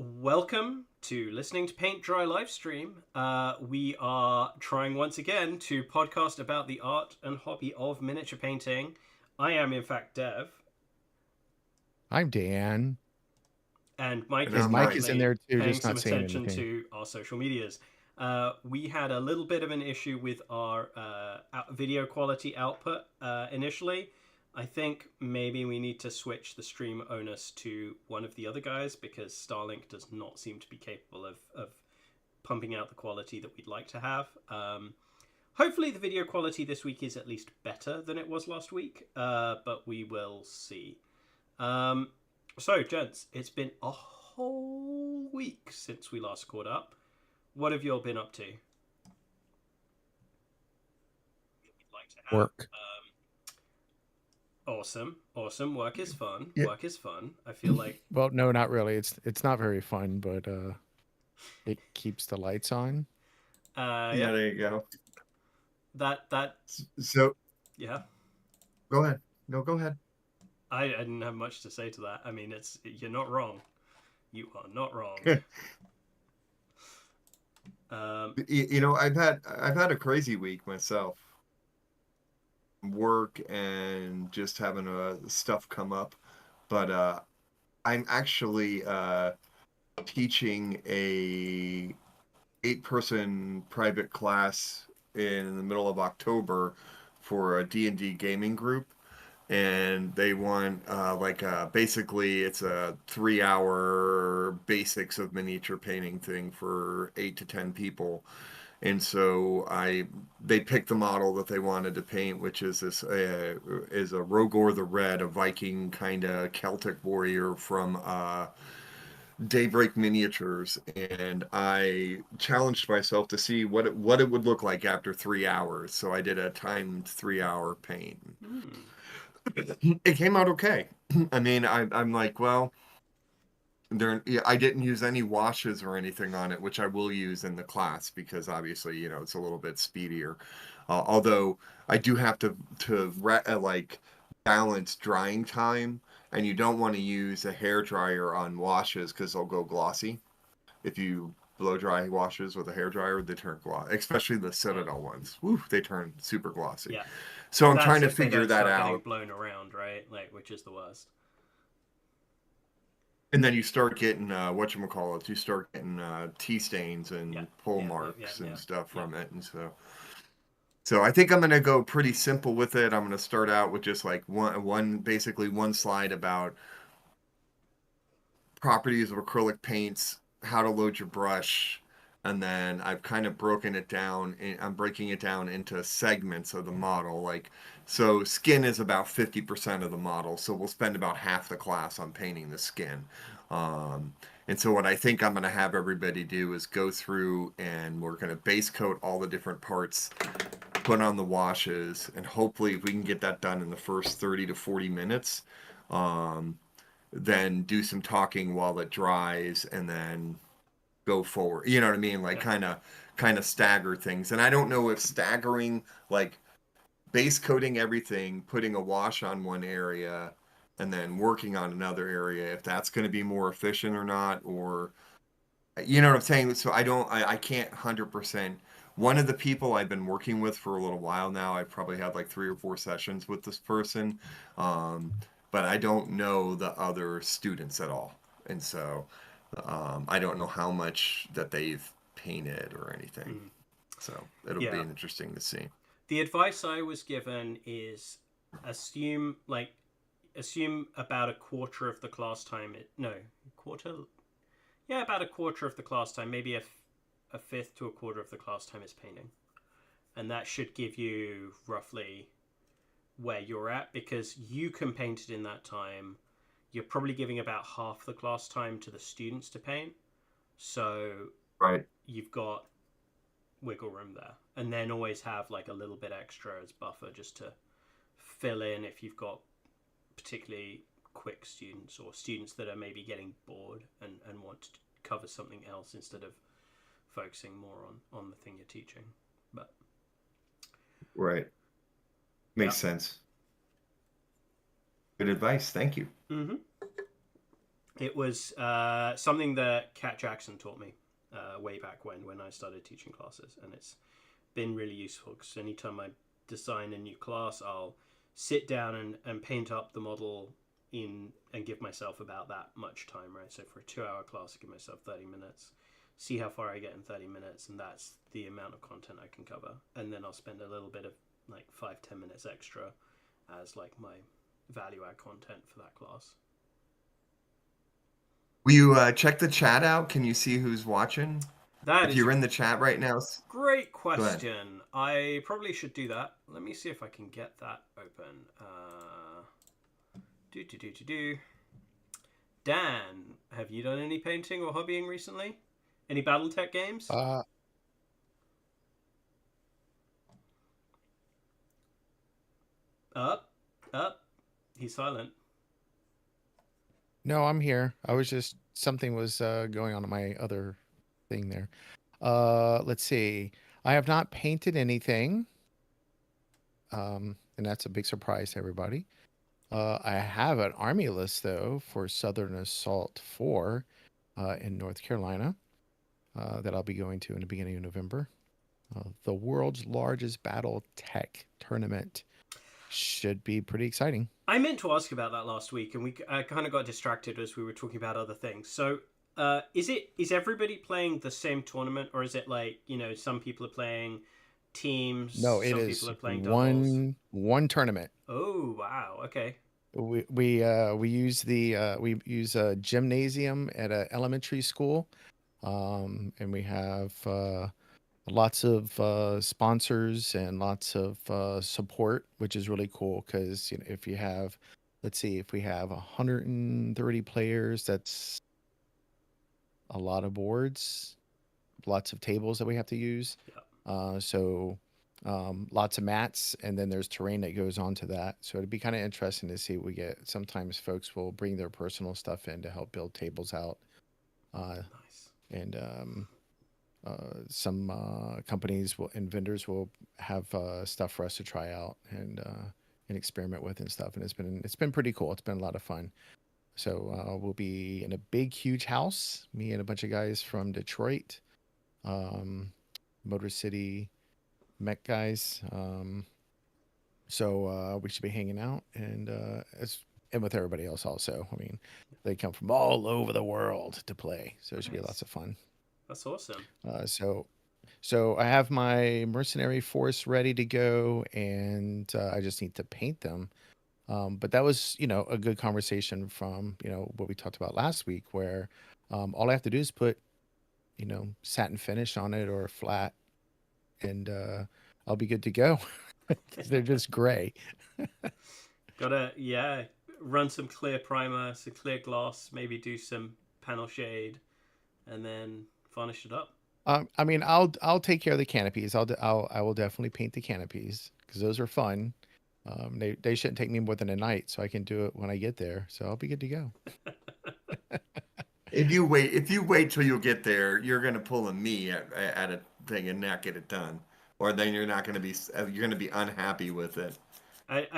Welcome to Listening to Paint Dry Livestream. We are trying once again to podcast about the art and hobby of miniature painting. I am, in fact, Dev. I'm Dan. And Mike And is I'm Mike is in currently there too, paying just some not saying attention anything. to our social medias. We had a little bit of an issue with our video quality output initially. I think maybe we need to switch the stream onus to one of the other guys because Starlink does not seem to be capable of pumping out the quality that we'd like to have. Hopefully the video quality this week is at least better than it was last week, but we will see. So, gents, it's been a whole week since we last caught up. What have you all been up to? Work. Awesome. Work is fun. Yeah. Work is fun. I feel like... Well, no, not really. It's not very fun, but it keeps the lights on. Yeah, there you go. That So, yeah. go ahead. No, go ahead. I didn't have much to say to that. I mean, you're not wrong. You are not wrong. I've had a crazy week myself. Work and just having stuff come up, but I'm actually teaching a 8-person private class in the middle of October for a D&D gaming group. And they want basically it's a 3-hour basics of miniature painting thing for 8 to 10 people. And so they picked the model that they wanted to paint, which is this is a Rogor the Red, a Viking kind of Celtic warrior from Daybreak Miniatures, and I challenged myself to see what it would look like after 3 hours. So I did a timed 3-hour paint. It came out okay. I mean, I'm like, well, I didn't use any washes or anything on it, which I will use in the class because obviously, it's a little bit speedier. Although I do have to balance drying time, and you don't want to use a hair dryer on washes because they'll go glossy. If you blow dry washes with a hair dryer, they turn glossy, especially the Citadel ones. Woo, they turn super glossy. Yeah. So I'm That's trying to if they figure don't that start getting out. blown around, right? Like, which is the worst. And then you start getting whatchamacallit, you start getting tea stains and pull marks and stuff from it. And so I think I'm gonna go pretty simple with it. I'm gonna start out with just like one slide about properties of acrylic paints, how to load your brush, and then I've kind of broken it down. I'm breaking it down into segments of the model. So skin is about 50% of the model, so we'll spend about half the class on painting the skin. And so what I think I'm going to have everybody do is go through and we're going to base coat all the different parts, put on the washes, and hopefully if we can get that done in the first 30 to 40 minutes, then do some talking while it dries and then go forward. You know what I mean? Like kind of stagger things. And I don't know if staggering, like base coating everything, putting a wash on one area and then working on another area, if that's going to be more efficient or not, or you know what I'm saying? So I can't 100%. One of the people I've been working with for a little while now, I've probably had like 3 or 4 sessions with this person. But I don't know the other students at all. And so I don't know how much that they've painted or anything. So it'll be interesting to see. The advice I was given is assume about a quarter of the class time. About a quarter of the class time, maybe a fifth to a quarter of the class time is painting. And that should give you roughly where you're at, because you can paint it in that time. You're probably giving about half the class time to the students to paint. So right, you've got wiggle room there. And then always have like a little bit extra as buffer just to fill in if you've got particularly quick students or students that are maybe getting bored and want to cover something else instead of focusing more on the thing you're teaching. But right. Makes sense. Good advice. Thank you. Mm-hmm. It was something that Kat Jackson taught me way back when I started teaching classes, and it's been really useful because anytime I design a new class, I'll sit down and paint up the model in and give myself about that much time, right? So for a 2-hour class, I give myself 30 minutes, see how far I get in 30 minutes, and that's the amount of content I can cover. And then I'll spend a little bit of like 5-10 minutes extra as like my value add content for that class. Will you check the chat out? Can you see who's watching? That If is you're in the chat right now, great go ahead. question. I probably should do that. Let me see if I can get that open. Dan, have you done any painting or hobbying recently? Any BattleTech games? Up. He's silent. No, I'm here. I was just something was going on my other thing there. Let's see. I have not painted anything. And that's a big surprise to everybody. I have an army list though for Southern Assault 4 in North Carolina that I'll be going to in the beginning of November. The world's largest battle tech tournament. Should be pretty exciting. I meant to ask about that last week, and we kind of got distracted as we were talking about other things. So, is everybody playing the same tournament, or is it like, you know, some people are playing teams? No, it some is people are playing doubles. one tournament. Oh wow! Okay. We use a gymnasium at an elementary school, and we have lots of sponsors and lots of support, which is really cool because, you know, if you have, let's see, if we have 130 players, that's a lot of boards, lots of tables that we have to use. Yeah. So lots of mats, and then there's terrain that goes on to that. So it'd be kind of interesting to see what we get. Sometimes folks will bring their personal stuff in to help build tables out. Nice. And some companies and vendors will have stuff for us to try out and experiment with and stuff. And it's been pretty cool. It's been a lot of fun. So we'll be in a big, huge house. Me and a bunch of guys from Detroit, Motor City, Mech guys. So we should be hanging out and with everybody else also. I mean, they come from all over the world to play, so it should be lots of fun. That's awesome. So I have my mercenary force ready to go, and I just need to paint them. But that was, you know, a good conversation from, you know, what we talked about last week, where all I have to do is put, you know, satin finish on it or flat, and I'll be good to go. They're just gray. Gotta run some clear primer, some clear gloss, maybe do some panel shade, and then varnish it up. I mean, I'll take care of the canopies. I will definitely paint the canopies because those are fun. They shouldn't take me more than a night, so I can do it when I get there. So I'll be good to go. If you wait till you get there, you're gonna pull a me at a thing and not get it done, or then you're gonna be unhappy with it.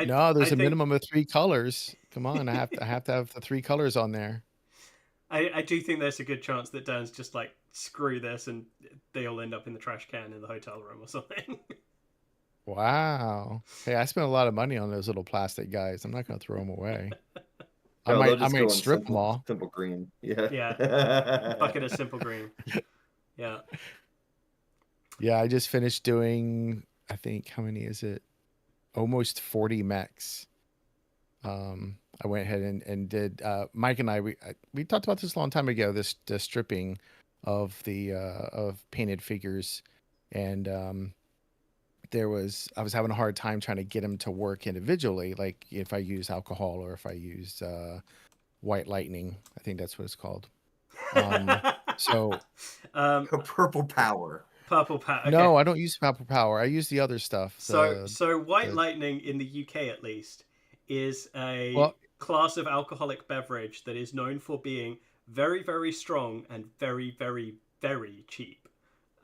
No, there's a minimum of 3 colors. Come on, I have to have the 3 colors on there. I do think there's a good chance that Dan's just like, screw this, and they all end up in the trash can in the hotel room or something. Wow. Hey, I spent a lot of money on those little plastic guys. I'm not going to throw them away. No, I might strip them all. Simple green. Yeah. Yeah. Bucket of simple green. Yeah. Yeah, I just finished doing, I think, how many is it? Almost 40 mechs. I went ahead and did, Mike and I we talked about this a long time ago, the stripping of the of painted figures, and I was having a hard time trying to get them to work individually, like if I use alcohol or if I use white lightning. I think that's what it's called. Purple power. Purple power. Okay. No, I don't use purple power. I use the other stuff. So white lightning in the UK at least is a class of alcoholic beverage that is known for being very, very strong and very, very, very cheap.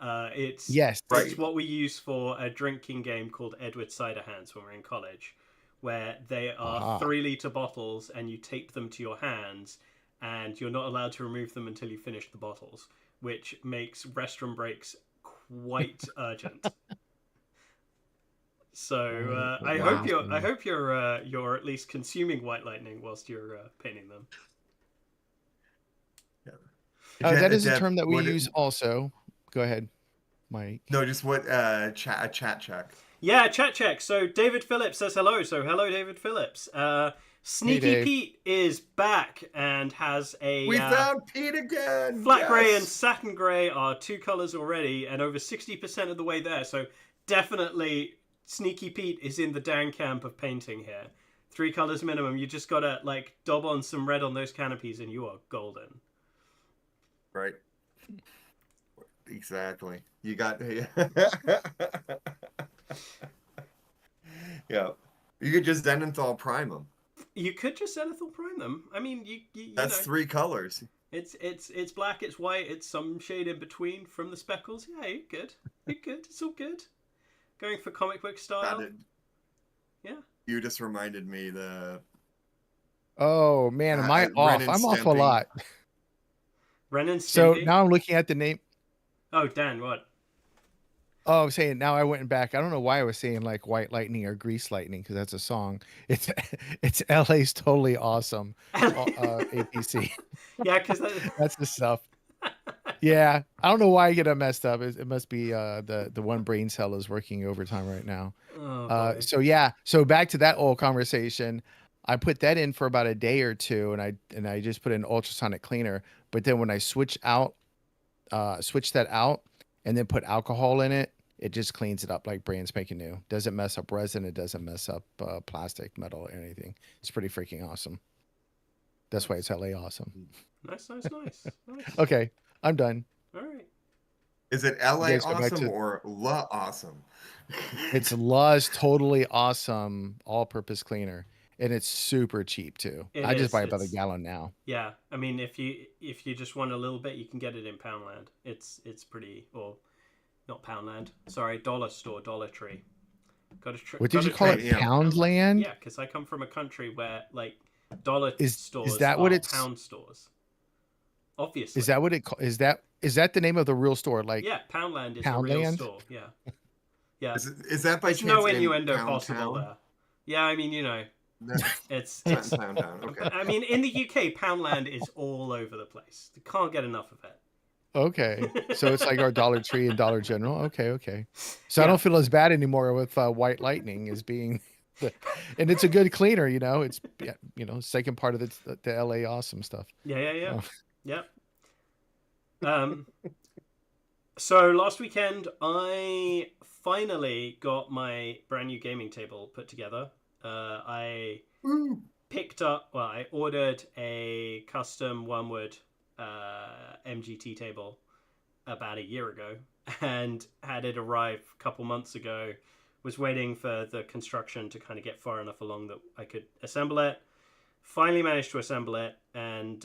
It's what we use for a drinking game called Edward Cider Hands when we're in college, where they are 3-liter bottles and you tape them to your hands, and you're not allowed to remove them until you finish the bottles, which makes restroom breaks quite urgent. So I hope you're at least consuming white lightning whilst you're painting them. Yeah. That is a Deb, term that we what use also. Go ahead, Mike. No, just what chat check. Yeah, chat check. So David Phillips says hello. So hello, David Phillips. Sneaky Dave. Pete is back and has a... We found Pete again! Flat grey and Yes! satin grey are 2 colours already, and over 60% of the way there. So definitely Sneaky Pete is in the Dan camp of painting here. 3 colours minimum. You just gotta like daub on some red on those canopies and you are golden. Right. Exactly. You got... Yeah. You could just Zenithal prime them. You could just Zenithal prime them. I mean, you That's know. 3 colors. It's black, it's white, it's some shade in between from the speckles. Yeah, you're good. You're good. It's all good. Going for comic book style. Yeah. You just reminded me the... Oh man, am I off? I'm off a lot. Ren and So Stimpy. now I'm looking at the name. Oh, Dan, what? Oh, I'm saying now I went back. I don't know why I was saying like White Lightning or Grease Lightning because that's a song. It's LA's Totally Awesome. APC. Yeah, because That's the stuff. Yeah, I don't know why I get it messed up. It must be the one brain cell is working overtime right now. Oh, So yeah, so back to that old conversation. I put that in for about a day or two, and I just put in ultrasonic cleaner. But then when I switch that out, and then put alcohol in it, it just cleans it up like brand spanking new. Doesn't mess up resin. It doesn't mess up plastic, metal, or anything. It's pretty freaking awesome. That's why it's LA awesome. nice. Okay, I'm done. All right. Is it LA You guys go back awesome to- or La awesome? It's La's Totally Awesome all-purpose cleaner, and it's super cheap too. I just buy it by the gallon now. Yeah, I mean, if you just want a little bit, you can get it in Poundland. It's pretty, or not Poundland. Sorry, Dollar Store, Dollar Tree. What did you call it? Poundland? Yeah, because I come from a country where like dollar stores is that are what it's pound stores. Obviously. Is that what it is that the name of the real store? Like yeah, Poundland is a real store. Yeah, yeah. Is that by There's chance no in innuendo Pound possible Town? there. Yeah, I mean, you know, No, it's Pound Town. Okay. I mean, in the UK, Poundland is all over the place. You can't get enough of it. okay, so it's like our Dollar Tree and Dollar General. Okay. So Yeah. I don't feel as bad anymore with White Lightning as being, and it's a good cleaner. You know, it's second part of the LA awesome stuff. Yeah. Oh. Yep. So last weekend, I finally got my brand new gaming table put together. I Woo. I ordered a custom Wormwood MGT table about a year ago and had it arrive a couple months ago. Was waiting for the construction to kind of get far enough along that I could assemble it. Finally managed to assemble it and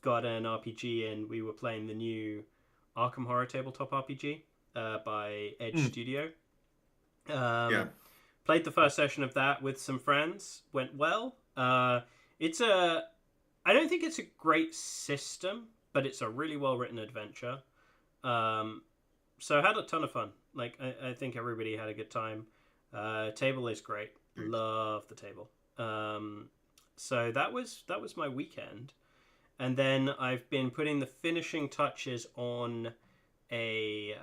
got an RPG in. We were playing the new Arkham Horror tabletop RPG by Edge Studio. Played the first session of that with some friends. Went well. I don't think it's a great system, but it's a really well written adventure. So I had a ton of fun. Like I think everybody had a good time. Table is great. Love the table. So that was my weekend. And then I've been putting the finishing touches on a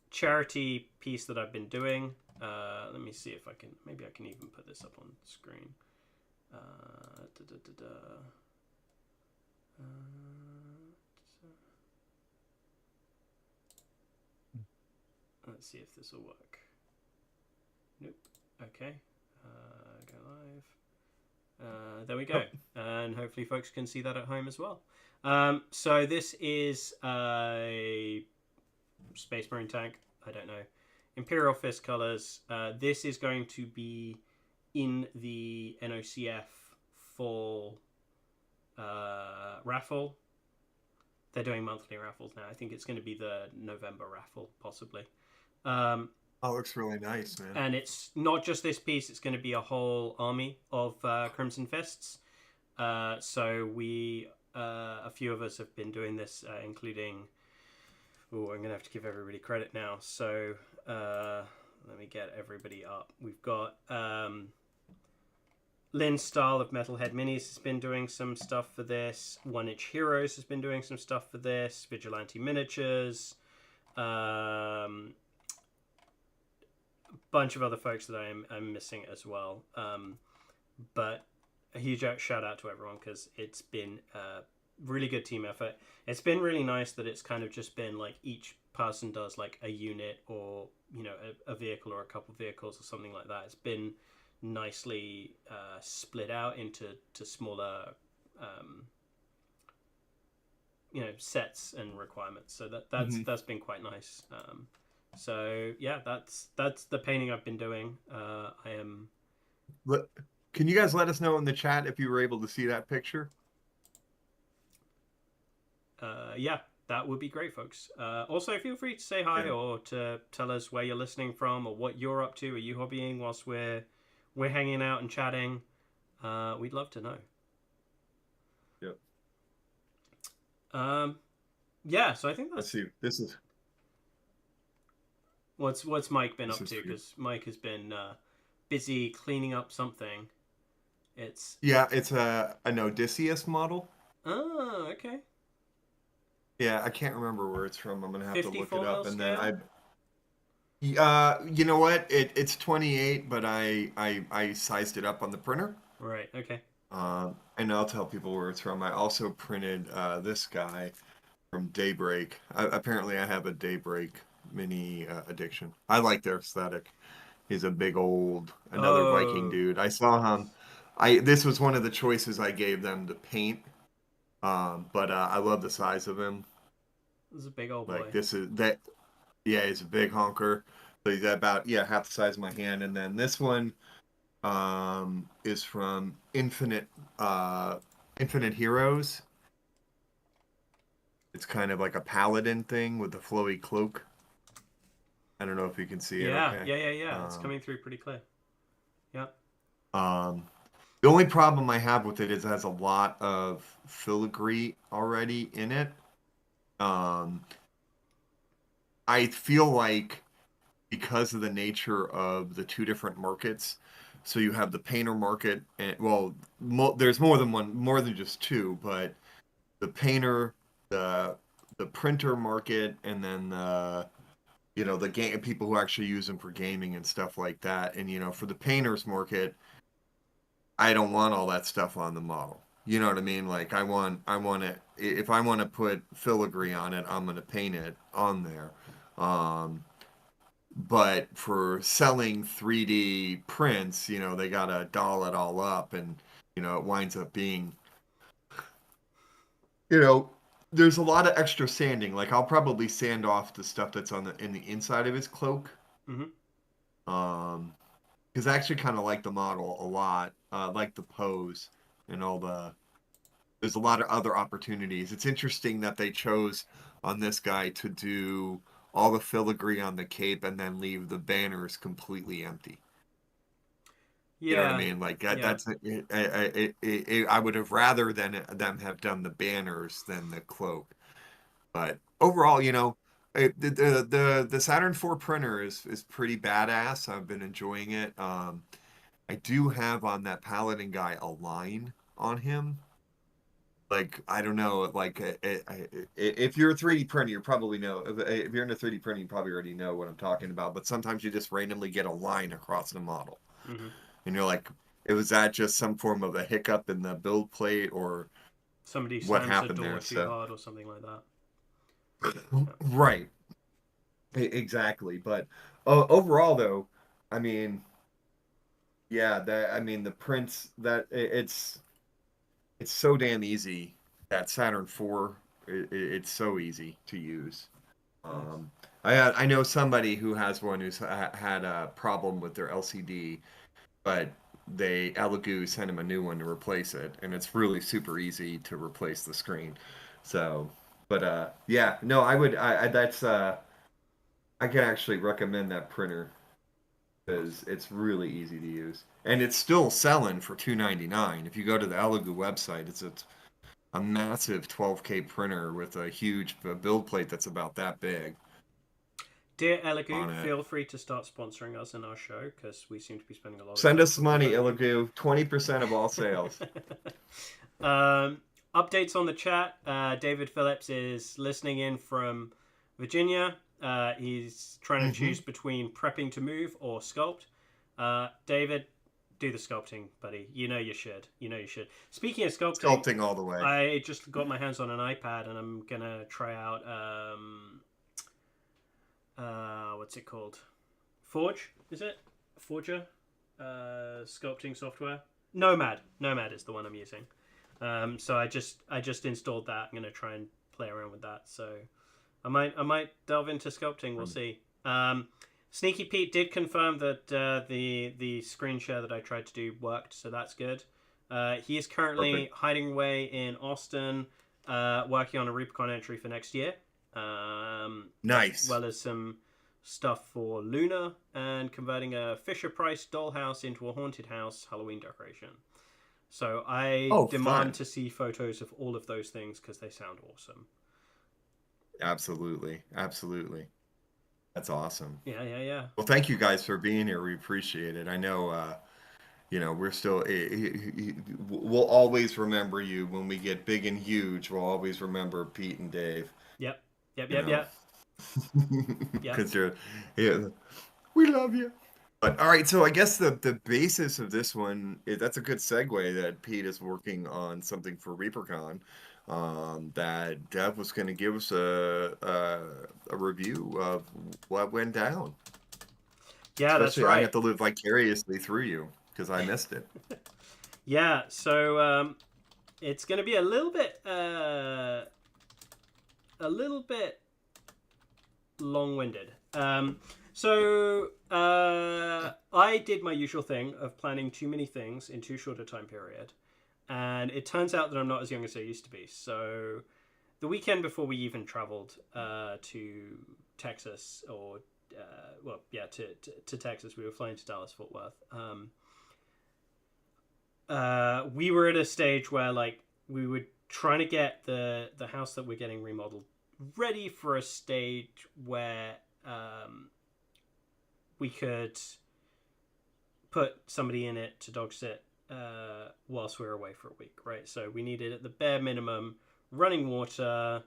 charity piece that I've been doing. Let me see if I can. Maybe I can even put this up on screen. Let's see if this will work. Nope. Okay. Go live. There we go. And hopefully folks can see that at home as well. So this is a Space Marine tank. I don't know. Imperial Fist colors. This is going to be in the NOCF fall raffle. They're doing monthly raffles now. I think it's going to be the November raffle, possibly. Oh, it looks really nice, man. And it's not just this piece. It's going to be a whole army of Crimson Fists. So we, a few of us have been doing this, including. Oh, I'm gonna have to give everybody credit now. So let me get everybody up. We've got Lynn Stahl of Metalhead Minis has been doing some stuff for this. One Inch Heroes has been doing some stuff for this. Vigilante Miniatures. Bunch of other folks that I'm missing as well. But a huge shout out to everyone because it's been a really good team effort. It's been really nice that it's kind of just been like each person does like a unit or a vehicle or a couple of vehicles or something like that. It's been nicely split out into smaller sets and requirements. So that's been quite nice. So yeah, that's the painting I've been doing. I am. Can you guys let us know in the chat if you were able to see that picture? Yeah, that would be great, folks. Also, feel free to say hi or to tell us where you're listening from or what you're up to. Are you hobbying whilst we're hanging out and chatting? We'd love to know. Yep. Yeah, so I think that's. Let's see. This is. What's Mike been up to? Because Mike has been busy cleaning up something. It's an Odysseus model. Oh, okay. Yeah, I can't remember where it's from. I'm gonna have to look it up, and scale? then you know what? It's 28, but I sized it up on the printer. Right. Okay. And I'll tell people where it's from. I also printed this guy from Daybreak. Apparently, I have a Daybreak mini addiction. I like their aesthetic. He's a big old another Viking dude. I saw him. This was one of the choices I gave them to paint. But I love the size of him. This is a big old boy. Like this is that. Yeah, he's a big honker. So he's about half the size of my hand. And then this one is from Infinite Heroes. It's kind of like a paladin thing with a flowy cloak. I don't know if you can see it. Okay. Yeah. It's coming through pretty clear. Yeah. The only problem I have with it is it has a lot of filigree already in it. I feel like because of the nature of the two different markets, so you have the painter market, and there's more than just two, but the painter, the printer market, and then the game people who actually use them for gaming and stuff like that. And for the painters market, I don't want all that stuff on the model. You know what I mean? Like I want it. If I want to put filigree on it, I'm gonna paint it on there. But for selling 3D prints, they gotta doll it all up, and it winds up being, there's a lot of extra sanding. Like I'll probably sand off the stuff that's in the inside of his cloak. Mm-hmm. Because I actually kind of like the model a lot, like the pose and all the. There's a lot of other opportunities. It's interesting that they chose on this guy to do all the filigree on the cape and then leave the banners completely empty. Yeah. You know what I mean? Like that's I would have rather than them have done the banners than the cloak. But overall, the Saturn IV printer is pretty badass. I've been enjoying it. I do have on that Paladin guy a line on him. Like I don't know, like if you're a 3D printer, you probably know. If you're in a 3D printer, you probably already know what I'm talking about. But sometimes you just randomly get a line across the model, and you're like, was that just some form of a hiccup in the build plate, or somebody what slams happened the door there? too hard or something like that. Right. Exactly. But overall, though, I mean, yeah, the prints it's so damn easy. That Saturn IV, it's so easy to use. I know somebody who has one who's had a problem with their LCD, but Elegoo sent him a new one to replace it, and it's really super easy to replace the screen. So, but yeah, no, I can actually recommend that printer because it's really easy to use. and it's still selling for $299. If you go to the Elegoo website, it's a massive 12K printer with a huge build plate that's about that big Dear on Elegoo, it. feel free to start sponsoring us in our show because we seem to be spending a lot of Send time us talking money, about you. Elegoo. 20% of all sales. Updates on the chat. David Phillips is listening in from Virginia. He's trying to choose between prepping to move or sculpt. David, do the sculpting, buddy. You know you should. You know you should. Speaking of sculpting, Sculpting all the way. I just got my hands on an iPad and I'm gonna try out what's it called? Forge, is it? Forger? Sculpting software. Nomad is the one I'm using. So I just installed that. I'm gonna try and play around with that. So I might delve into sculpting. We'll see. Sneaky Pete did confirm that the screen share that I tried to do worked, so that's good. He is currently hiding away in Austin, working on a ReaperCon entry for next year. Nice. As well as some stuff for Luna and converting a Fisher-Price dollhouse into a haunted house Halloween decoration. So I demand to see photos of all of those things because they sound awesome. Absolutely. Absolutely. That's awesome. Yeah. Well, thank you guys for being here. We appreciate it. I know, we're still, we'll always remember you when we get big and huge. We'll always remember Pete and Dave. Yep. Because we love you. But all right, so I guess the basis of this one that's a good segue that Pete is working on something for ReaperCon. That Dev was going to give us a review of what went down. Yeah, that's right. I have to live vicariously through you because I missed it. Yeah, so it's going to be a little bit long-winded. So I did my usual thing of planning too many things in too short a time period. And it turns out that I'm not as young as I used to be. So the weekend before we even traveled to Texas, or to Texas, we were flying to Dallas Fort Worth. We were at a stage where we were trying to get the house that we're getting remodeled ready for a stage where we could put somebody in it to dog sit whilst we were away for a week, right? So we needed at the bare minimum running water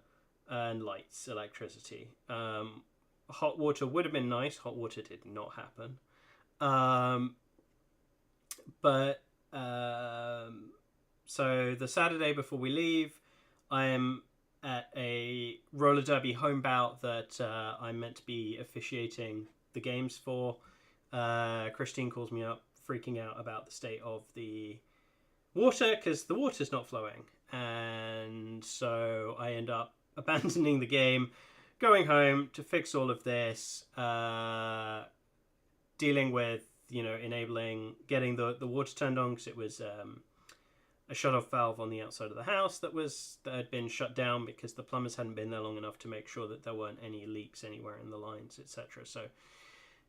and lights, electricity. Hot water would have been nice. Hot water did not happen. So the Saturday before we leave, I am at a roller derby home bout that I'm meant to be officiating the games for. Christine calls me up, freaking out about the state of the water because the water's not flowing, and so I end up abandoning the game, going home to fix all of this, dealing with enabling getting the water turned on because it was a shut-off valve on the outside of the house that had been shut down because the plumbers hadn't been there long enough to make sure that there weren't any leaks anywhere in the lines, etc. So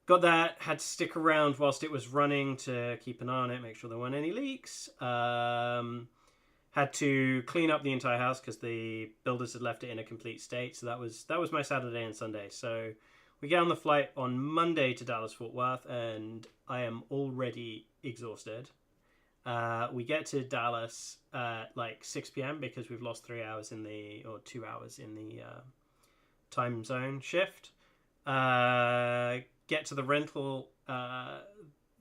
got that, had to stick around whilst it was running to keep an eye on it, make sure there weren't any leaks. Had to clean up the entire house because the builders had left it in a complete state. So that was my Saturday and Sunday. So we get on the flight on Monday to Dallas Fort Worth, and I am already exhausted. We get to Dallas at 6 p.m. because we've lost 2 hours in the time zone shift. Get to the rental,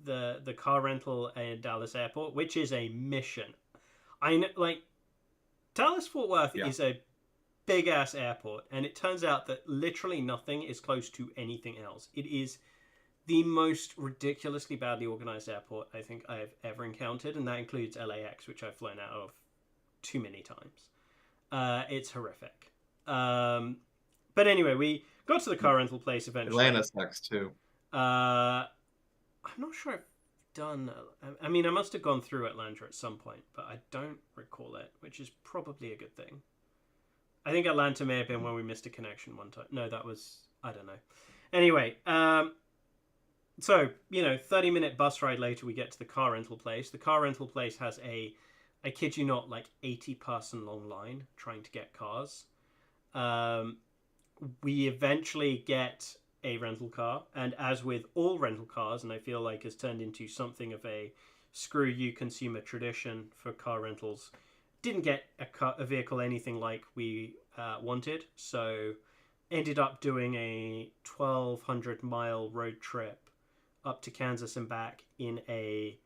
the car rental in Dallas Airport, which is a mission. I know, Dallas Fort Worth is a big ass airport, and it turns out that literally nothing is close to anything else. It is the most ridiculously badly organized airport I think I've ever encountered, and that includes LAX, which I've flown out of too many times. It's horrific. But anyway, we got to the car rental place eventually. Atlanta sucks too. I'm not sure I've done. I mean, I must have gone through Atlanta at some point, but I don't recall it, which is probably a good thing. I think Atlanta may have been when we missed a connection one time. No, that was, I don't know. Anyway, So, 30-minute bus ride later, we get to the car rental place. The car rental place has I kid you not, like 80-person long line trying to get cars. We eventually get a rental car, and as with all rental cars, and I feel like has turned into something of a screw you consumer tradition for car rentals, didn't get a vehicle anything like we wanted, so ended up doing a 1,200-mile road trip up to Kansas and back in a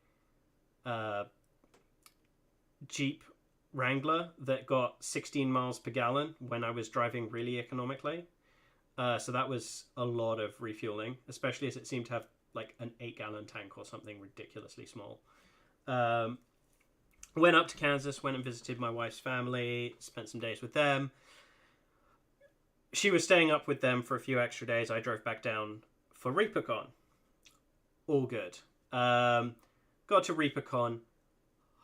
Jeep Wrangler that got 16 miles per gallon when I was driving really economically. So that was a lot of refueling, especially as it seemed to have like an 8-gallon tank or something ridiculously small. Went up to Kansas, went and visited my wife's family, spent some days with them. She was staying up with them for a few extra days. I drove back down for ReaperCon. All good. Got to ReaperCon,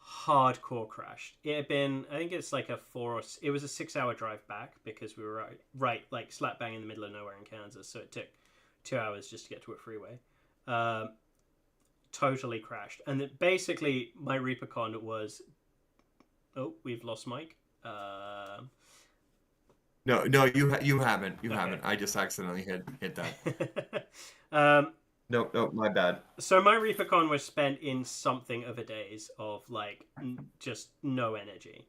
hardcore crashed. It had been, I think it's like it was a 6-hour drive back because we were right like slap bang in the middle of nowhere in Kansas, so it took 2 hours just to get to a freeway. Totally crashed, and basically my ReaperCon was, we've lost Mike. No, you haven't. You Okay. haven't. I just accidentally hit that. No, my bad. So my ReaperCon was spent in something of a daze of like just no energy.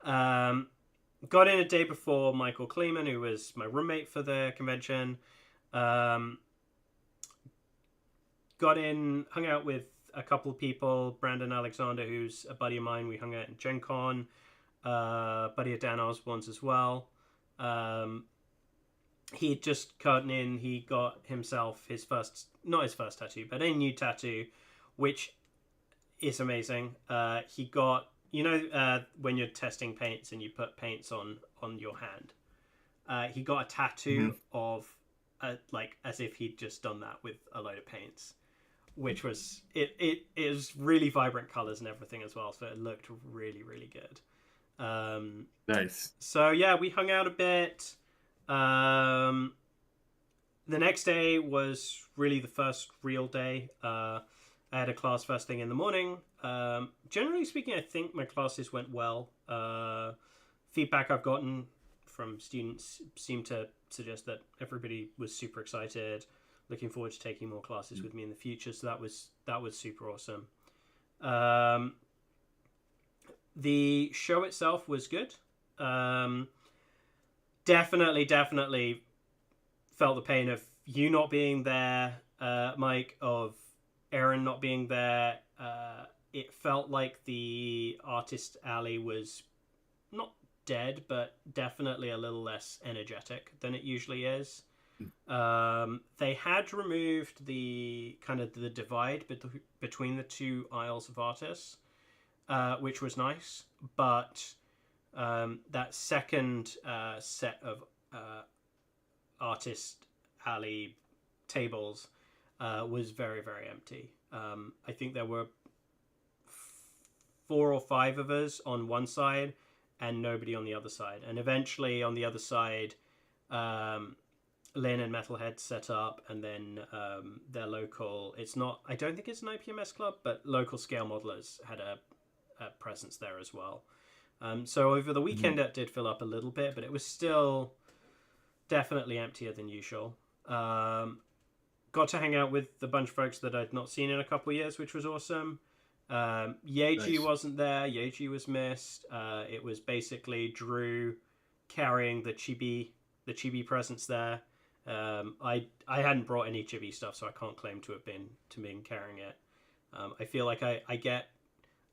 Got in a day before Michael Kleeman, who was my roommate for the convention. Got in, hung out with a couple of people. Brandon Alexander, who's a buddy of mine. We hung out in Gen Con. Buddy of Dan Osborne's as well. He had just gotten in. He got himself not his first tattoo, but a new tattoo, which is amazing. He got, when you're testing paints and you put paints on your hand. He got a tattoo of, like, as if he'd just done that with a load of paints, which was, it is really vibrant colors and everything as well. So it looked really, really good. Nice. So yeah, we hung out a bit. The next day was really the first real day. I had a class first thing in the morning. Generally speaking, I think my classes went well. Feedback I've gotten from students seemed to suggest that everybody was super excited, looking forward to taking more classes with me in the future. So that was super awesome. The show itself was good. Definitely felt the pain of you not being there, Mike, of Aaron not being there. It felt like the artist alley was not dead, but definitely a little less energetic than it usually is. They had removed the kind of the divide between the two aisles of artists, which was nice, but that second set of artist alley tables was very, very empty. I think there were 4 or 5 of us on one side and nobody on the other side. And eventually on the other side, Lynn and Metalhead set up, and then their local, I don't think it's an IPMS club, but local scale modelers had a presence there as well. So over the weekend it did fill up a little bit, but it was still definitely emptier than usual. Got to hang out with a bunch of folks that I'd not seen in a couple of years, which was awesome. Yeji wasn't there. Yeji was missed. It was basically Drew carrying the chibi presence there. I hadn't brought any chibi stuff, so I can't claim to have been carrying it. I feel like I get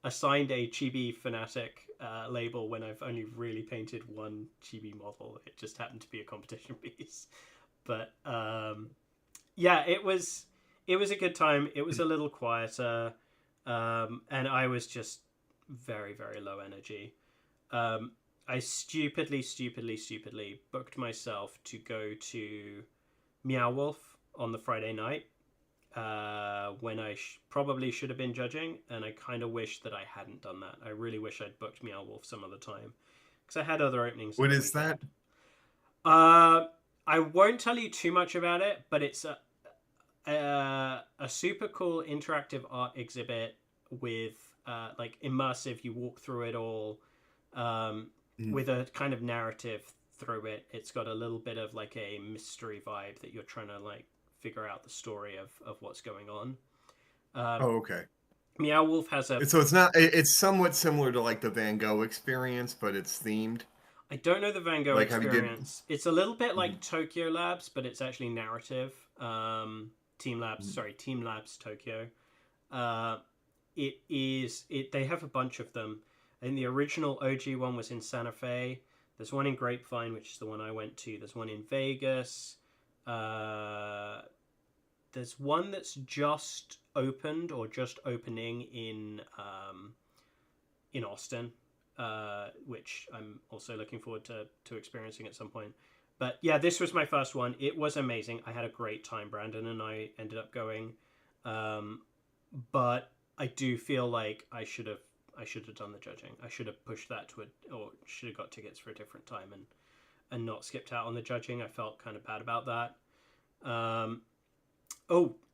assigned a chibi fanatic label when I've only really painted one chibi model. It just happened to be a competition piece. But yeah, it was a good time. It was a little quieter, and I was just very, very low energy. I stupidly booked myself to go to Meow Wolf on the Friday night, when I probably should have been judging, and I kind of wish that I hadn't done that. I really wish I'd booked Meow Wolf some other time, because I had other openings. What is that? I won't tell you too much about it, but it's a super cool interactive art exhibit with like immersive. You walk through it all with a kind of narrative through it. It's got a little bit of like a mystery vibe that you're trying to like figure out the story of what's going on. Oh, okay. Meow Wolf has a. So it's not. It's somewhat similar to like the Van Gogh experience, but it's themed. I don't know the Van Gogh Like, have you did? experience. It's a little bit like Tokyo Labs, but it's actually narrative. Team Labs Tokyo. It is. They have a bunch of them. And the original OG one was in Santa Fe. There's one in Grapevine, which is the one I went to. There's one in Vegas. There's one that's just opened or just opening in Austin, which I'm also looking forward to experiencing at some point. But yeah, this was my first one. It was amazing. I had a great time. Brandon and I ended up going, but I do feel like I should have done the judging. I should have pushed that or should have got tickets for a different time and not skipped out on the judging. I felt kind of bad about that.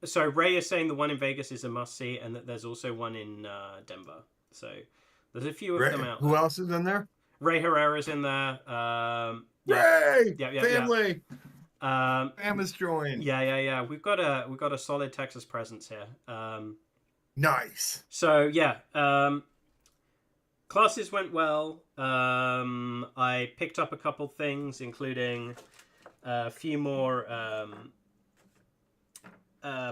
So Ray is saying the one in Vegas is a must-see, and that there's also one in Denver. So there's a few of them out there. Who else is in there? Ray Herrera's in there. Ray! Yeah. Family! Family's joined. Yeah. We've got a solid Texas presence here. Nice. So, yeah. Classes went well. I picked up a couple things, including a few more...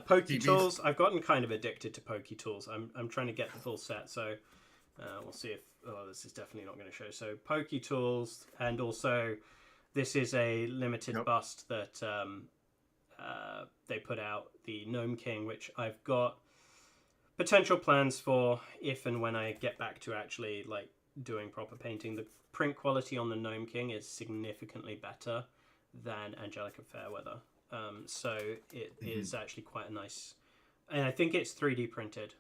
Pokey Tools. I've gotten kind of addicted to Pokey Tools. I'm trying to get the full set, so we'll see if this is definitely not going to show. So Pokey Tools, and also this is a limited bust that they put out, the Gnome King, which I've got potential plans for if and when I get back to actually like doing proper painting. The print quality on the Gnome King is significantly better than Angelica Fairweather. So it is actually quite a nice, and I think it's 3D printed,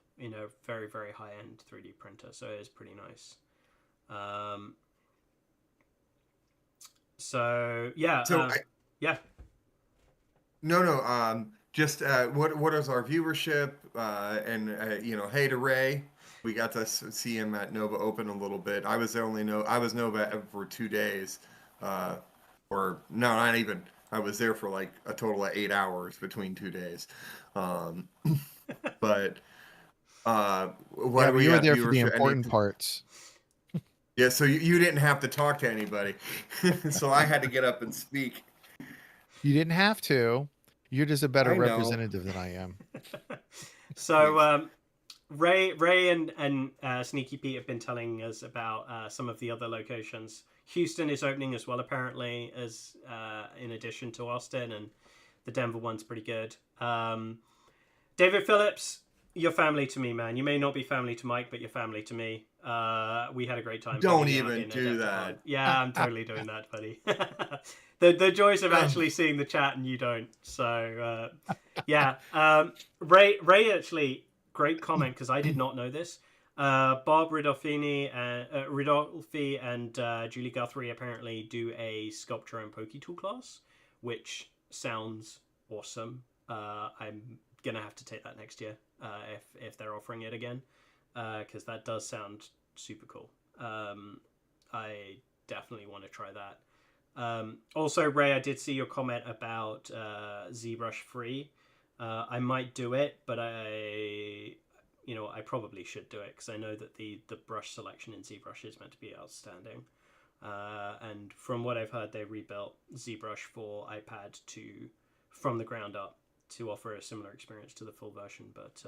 very, very high end 3D printer. So it is pretty nice. Yeah. No. Just what is our viewership? And hey to Ray. We got to see him at Nova Open a little bit. I was Nova for 2 days, or no, not even. I was there for like a total of 8 hours between 2 days. But you were there for the important parts. Yeah, so you didn't have to talk to anybody. So I had to get up and speak. You didn't have to. You're just a better representative than I am. So Ray and Sneaky Pete have been telling us about some of the other locations. Houston is opening as well, apparently, as in addition to Austin, and the Denver one's pretty good. David Phillips, you're family to me, man. You may not be family to Mike, but you're family to me. We had a great time. Don't even do that. Yeah, I'm totally doing that, buddy. the joys of actually seeing the chat and you don't. So, yeah. Ray actually, great comment, because I did not know this. Bob Ridolfi and Julie Guthrie apparently do a sculpture and Pokey Tool class, which sounds awesome. I'm gonna have to take that next year if they're offering it again, because that does sound super cool. I definitely want to try that. Also, Ray, I did see your comment about ZBrush free. I might do it, but I probably should do it, because I know that the brush selection in ZBrush is meant to be outstanding. And from what I've heard, they rebuilt ZBrush for iPad from the ground up to offer a similar experience to the full version, but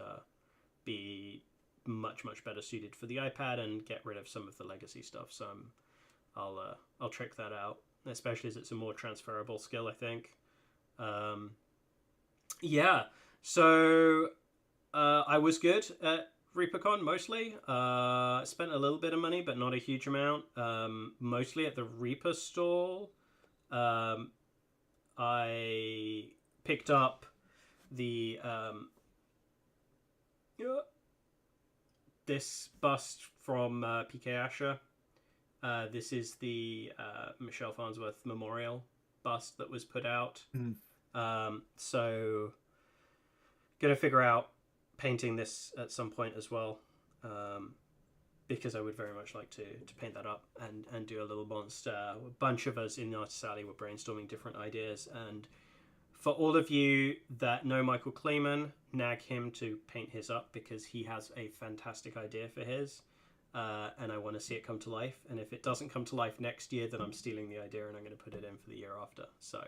be much, much better suited for the iPad and get rid of some of the legacy stuff. So I'll check that out, especially as it's a more transferable skill, I think. Yeah, so I was good at ReaperCon mostly. Spent a little bit of money, but not a huge amount. Mostly at the Reaper stall. I picked up the this bust from PK Asher. This is the Michelle Farnsworth Memorial bust that was put out. So gonna figure out painting this at some point as well, because I would very much like to paint that up and do a little monster. A bunch of us in Artist Alley were brainstorming different ideas, and for all of you that know Michael Kleeman, nag him to paint his up because he has a fantastic idea for his, and I want to see it come to life. And if it doesn't come to life next year, then I'm stealing the idea and I'm going to put it in for the year after. So,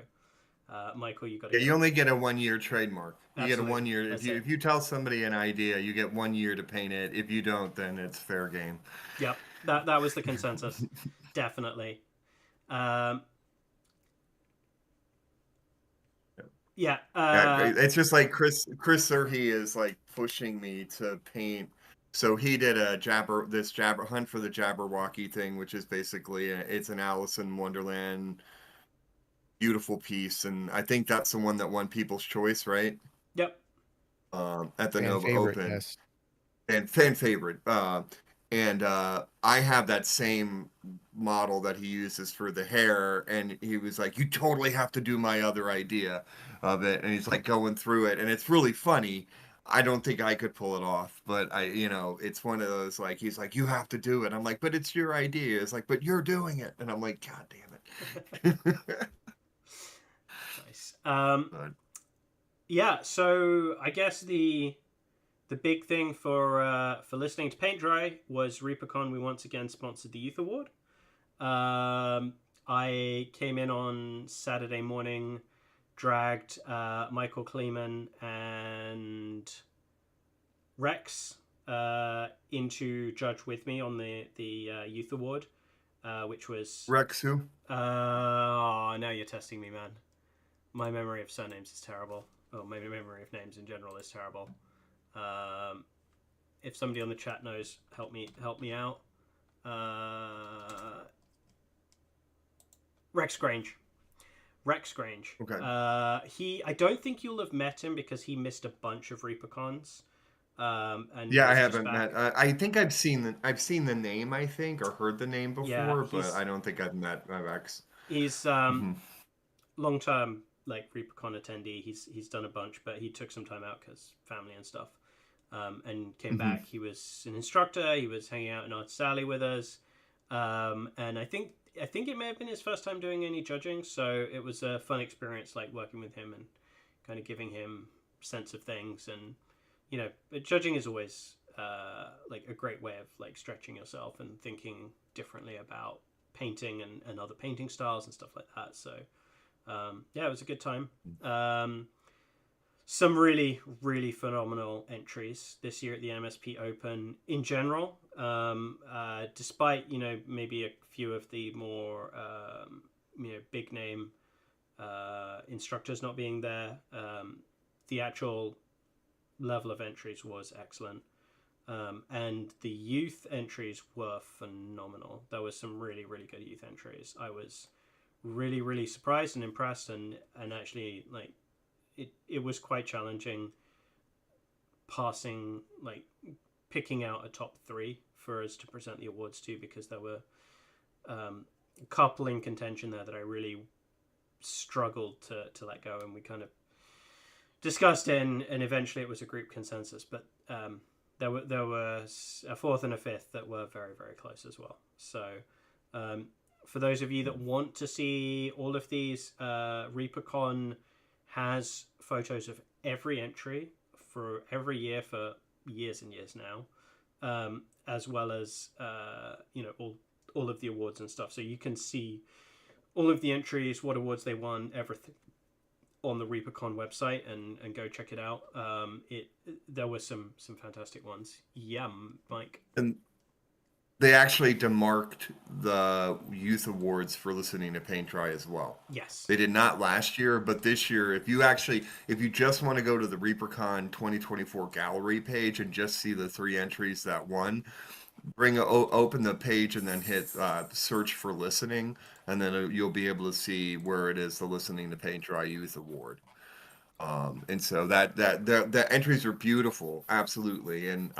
Michael, you got to. Yeah, you only get a 1-year trademark. You Absolutely. get a 1 year. That's If you tell somebody an idea, you get 1 year to paint it. If you don't, then it's fair game. Yep, that was the consensus, definitely. Yeah, it's just like Chris Serhi is like pushing me to paint. So he did a Hunt for the Jabberwocky thing, which is basically it's an Alice in Wonderland beautiful piece, and I think that's the one that won People's Choice, right? Yep. At the Fan Nova favorite, Open, yes. And fan favorite. And I have that same model that he uses for the hair, and he was like, "You totally have to do my other idea of it," and he's like going through it, and it's really funny. I don't think I could pull it off, but it's one of those, like, he's like, "You have to do it." I'm like, "But it's your idea." It's like, "But you're doing it," and I'm like, "God damn it." Nice. Yeah, so I guess the big thing for listening to Paint Dry was ReaperCon. We once again sponsored the Youth Award. I came in on Saturday morning, dragged Michael Kleeman and Rex into judge with me on the Youth Award, which was Rex who? Now you're testing me, man. My memory of surnames is terrible. Oh, my memory of names in general is terrible. If somebody on the chat knows, help me out. Rex Grange. Okay. I don't think you'll have met him because he missed a bunch of ReaperCons. And yeah, I haven't met. I think I've seen the name, I think, or heard the name before, but I don't think I've met Rex. He's long term like ReaperCon attendee. He's done a bunch, but he took some time out because family and stuff. And came back. He was an instructor. He was hanging out in Artist Alley with us, and I think it may have been his first time doing any judging. So it was a fun experience, like working with him and kind of giving him sense of things. And judging is always like a great way of like stretching yourself and thinking differently about painting and other painting styles and stuff like that. So yeah, it was a good time. Some really, really phenomenal entries this year at the MSP Open in general. Despite, maybe a few of the more, big name instructors not being there, the actual level of entries was excellent. And the youth entries were phenomenal. There was some really, really good youth entries. I was really, really surprised and impressed, and actually, like, it was quite challenging picking out a top 3 for us to present the awards to, because there were a couple in contention there that I really struggled to let go, and we kind of discussed it, and eventually it was a group consensus, but there was a 4th and a 5th that were very, very close as well. So for those of you that want to see all of these, ReaperCon has photos of every entry for every year for years and years now, as well as all of the awards and stuff. So you can see all of the entries, what awards they won, everything on the ReaperCon website, and go check it out. There were some fantastic ones. Yeah, Mike. And they actually demarked the youth awards for listening to Paint Dry as well. Yes. They did not last year, but this year, if you just want to go to the ReaperCon 2024 gallery page and just see the 3 entries that won, open the page and then hit search for listening, and then you'll be able to see where it is, the Listening to Paint Dry Youth Award. And so that the entries are beautiful, absolutely. And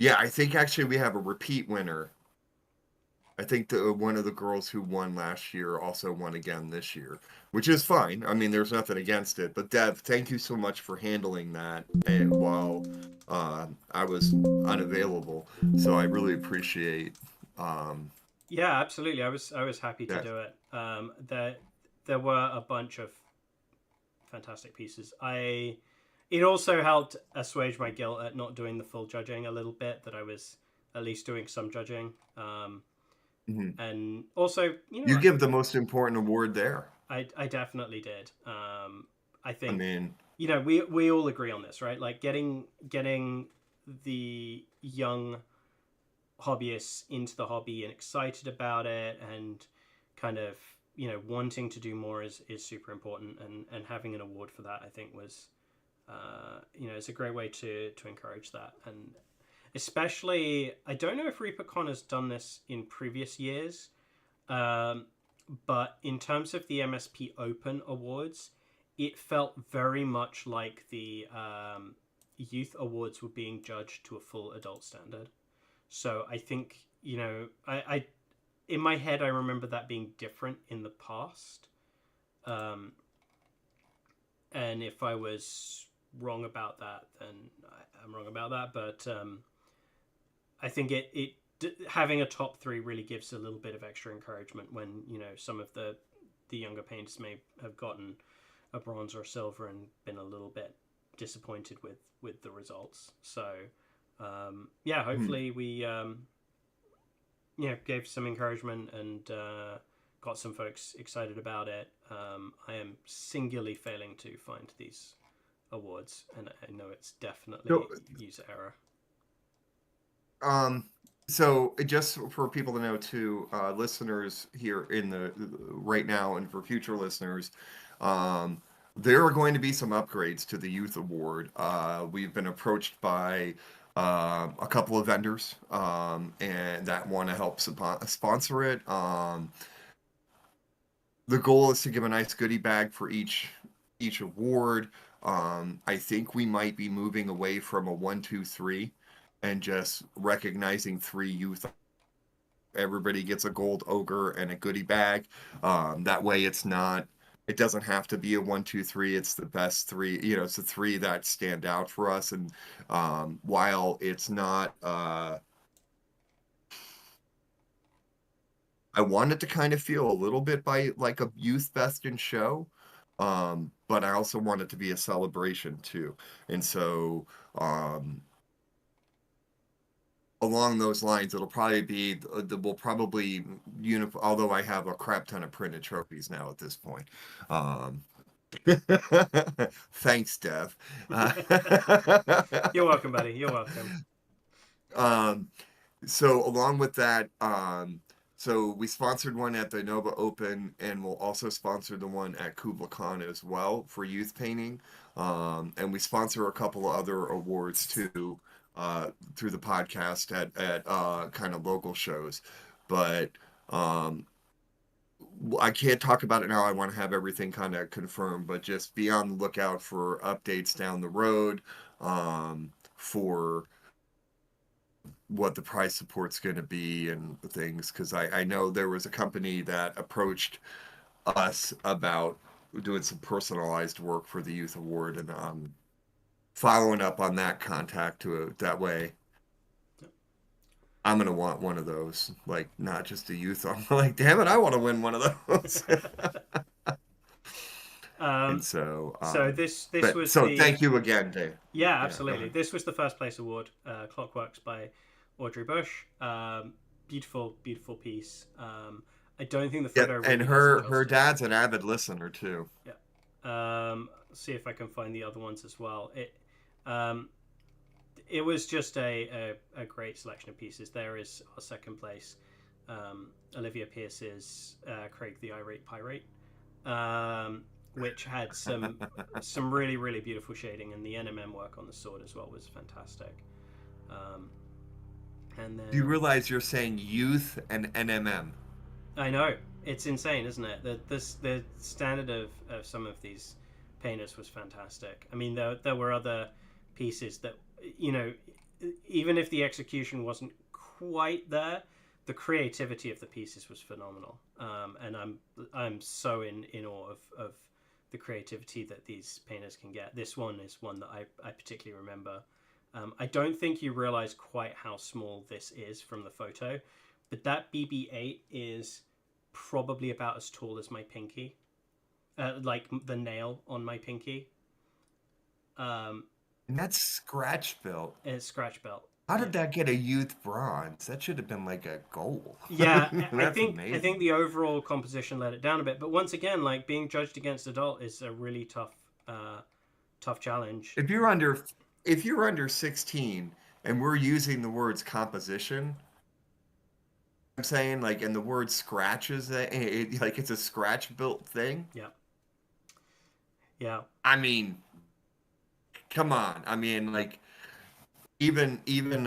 yeah, I think actually we have a repeat winner I think one of the girls who won last year also won again this year, which is fine. I mean, there's nothing against it. But Dev, thank you so much for handling that while I was unavailable. So I really appreciate Yeah, absolutely. I was happy to that. do it. There were a bunch of fantastic pieces. It also helped assuage my guilt at not doing the full judging a little bit. That I was at least doing some judging. Mhm. And also, You give the most important award there. I definitely did. I think I mean, we all agree on this, right? Like getting the young hobbyists into the hobby and excited about it, and kind of wanting to do more is super important, and having an award for that, I think, was it's a great way to encourage that. And especially, I don't know if ReaperCon has done this in previous years, but in terms of the MSP Open Awards, it felt very much like the youth awards were being judged to a full adult standard. So I think, I in my head, I remember that being different in the past. And if I was wrong about that, then I'm wrong about that. But I think having a top three really gives a little bit of extra encouragement when some of the younger painters may have gotten a bronze or a silver and been a little bit disappointed with the results. So hopefully we gave some encouragement and got some folks excited about it. I am singularly failing to find these awards, and I know it's definitely user error. So just for people to know too, listeners here in the right now, and for future listeners, there are going to be some upgrades to the Youth Award. We've been approached by a couple of vendors, and that want to help sponsor it. The goal is to give a nice goodie bag for each award. I think we might be moving away from a 1, 2, 3, and just recognizing 3 youth. Everybody gets a gold ogre and a goodie bag. That way, it doesn't have to be a 1, 2, 3. It's the best 3. It's the 3 that stand out for us. And while it's not, I want it to kind of feel a little bit like a youth best in show. But I also want it to be a celebration too. And so, along those lines, it'll probably be we'll probably although I have a crap ton of printed trophies now at this point. Thanks, Dev. You're welcome, buddy. You're welcome. So along with that, so we sponsored one at the Nova Open, and we'll also sponsor the one at Kubla Khan as well for youth painting. And we sponsor a couple of other awards too, through the podcast at kind of local shows. But I can't talk about it now. I want to have everything kind of confirmed, but just be on the lookout for updates down the road, for what the price support's going to be and things. Because I know there was a company that approached us about doing some personalized work for the Youth Award, and following up on that contact that way. I'm gonna want one of those, like not just a youth. I'm like, damn it, I want to win one of those. And so, this was thank you again, Dave. Yeah, absolutely. This was the first place award, Clockworks by Audrey Bush. Beautiful piece. I don't think the photo. And her dad's an avid listener too. Yeah. See if I can find the other ones as well. It was just a great selection of pieces. There is our second place, Olivia Pierce's Craig the Irate Pirate, which had some really, really beautiful shading, and the NMM work on the sword as well was fantastic. And then, do you realize you're saying youth and NMM? I know, it's insane, isn't it? The standard of some of these painters was fantastic. I mean, there were other pieces that, even if the execution wasn't quite there, the creativity of the pieces was phenomenal, and I'm so in awe of the creativity that these painters can get. This one is one that I particularly remember. I don't think you realize quite how small this is from the photo, but that BB-8 is probably about as tall as my pinky, like the nail on my pinky. And that's scratch built. It's scratch belt. How did that get a youth bronze? That should have been like a goal. Yeah, That's amazing. I think the overall composition let it down a bit, but once again, like being judged against adult is a really tough challenge. If you're under 16 and we're using the words composition, I'm saying like, and the word scratches, like it's a scratch built thing. Yeah. Yeah. I mean, come on. I mean, like even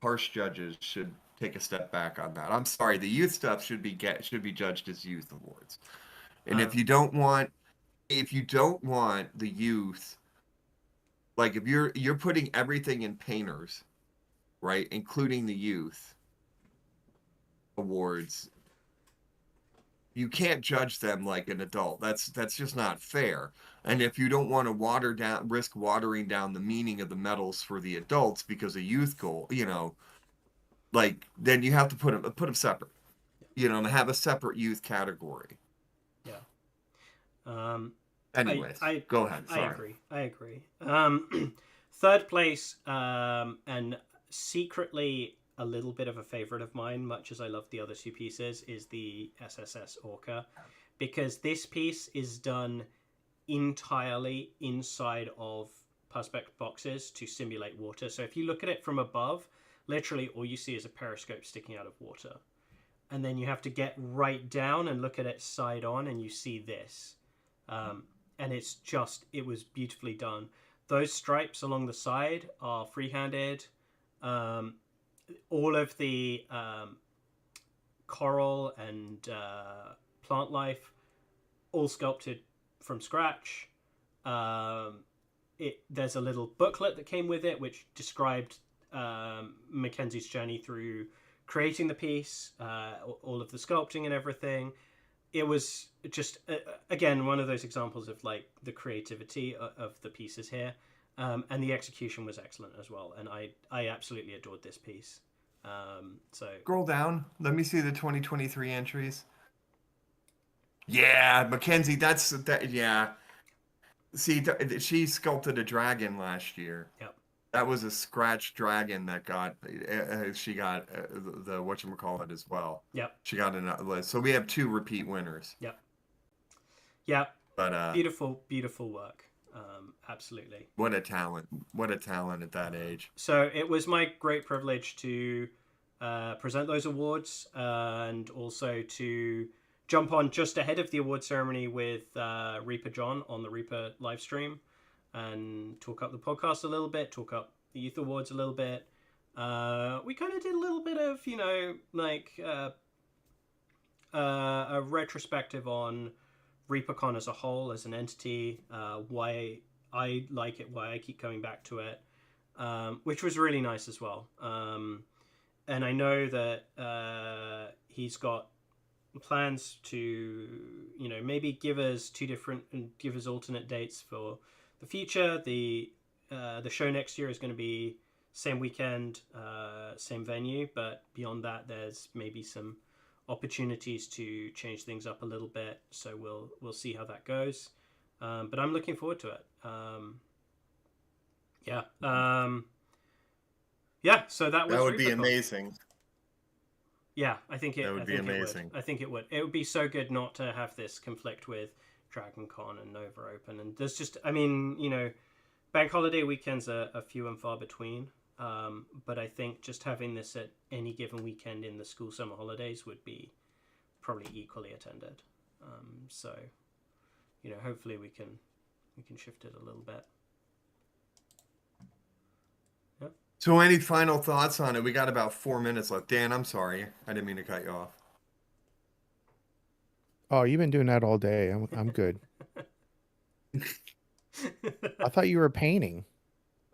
harsh judges should take a step back on that. I'm sorry, the youth stuff should be judged as youth awards. And if you don't want the youth, like if you're putting everything in painters, right, including the youth awards, you can't judge them like an adult. That's just not fair. And if you don't want to risk watering down the meaning of the medals for the adults because a youth goal, like then you have to put them separate, and have a separate youth category. Yeah. Anyways, go ahead. Sorry. I agree. Third place, and secretly a little bit of a favorite of mine, much as I love the other two pieces, is the SSS Orca, because this piece is done entirely inside of perspex boxes to simulate water. So if you look at it from above, literally all you see is a periscope sticking out of water. And then you have to get right down and look at it side on, and you see this. And it was beautifully done. Those stripes along the side are freehanded. All of the coral and plant life, all sculpted from scratch. There's a little booklet that came with it, which described Mackenzie's journey through creating the piece, all of the sculpting and everything. It was just, again, one of those examples of like the creativity of the pieces here. And the execution was excellent as well. And I absolutely adored this piece. So scroll down. Let me see the 2023 entries. Yeah, Mackenzie, that. Yeah. See, she sculpted a dragon last year. Yep. That was a scratch dragon that she got the whatchamacallit as well. Yep. She got another list. So we have 2 repeat winners. Yep. Yeah. But beautiful work. Absolutely. What a talent at that age. So it was my great privilege to present those awards and also to jump on just ahead of the award ceremony with Reaper John on the Reaper live stream and talk up the podcast a little bit, talk up the youth awards a little bit. We kind of did a little bit of, a retrospective on ReaperCon as a whole, as an entity, why I like it, why I keep coming back to it, which was really nice as well. And I know that he's got plans to, maybe give us alternate dates for the future. The show next year is going to be same weekend, same venue, but beyond that, there's maybe some opportunities to change things up a little bit. So we'll see how that goes. But I'm looking forward to it. So that would be amazing. Yeah, I think that would be amazing. I think it would. It would be so good not to have this conflict with DragonCon and Nova Open. And there's just, bank holiday weekends are few and far between. But I think just having this at any given weekend in the school summer holidays would be probably equally attended. So, hopefully we can shift it a little bit. Yeah. So any final thoughts on it? We got about 4 minutes left. Dan, I'm sorry. I didn't mean to cut you off. Oh, you've been doing that all day. I'm good. I thought you were painting.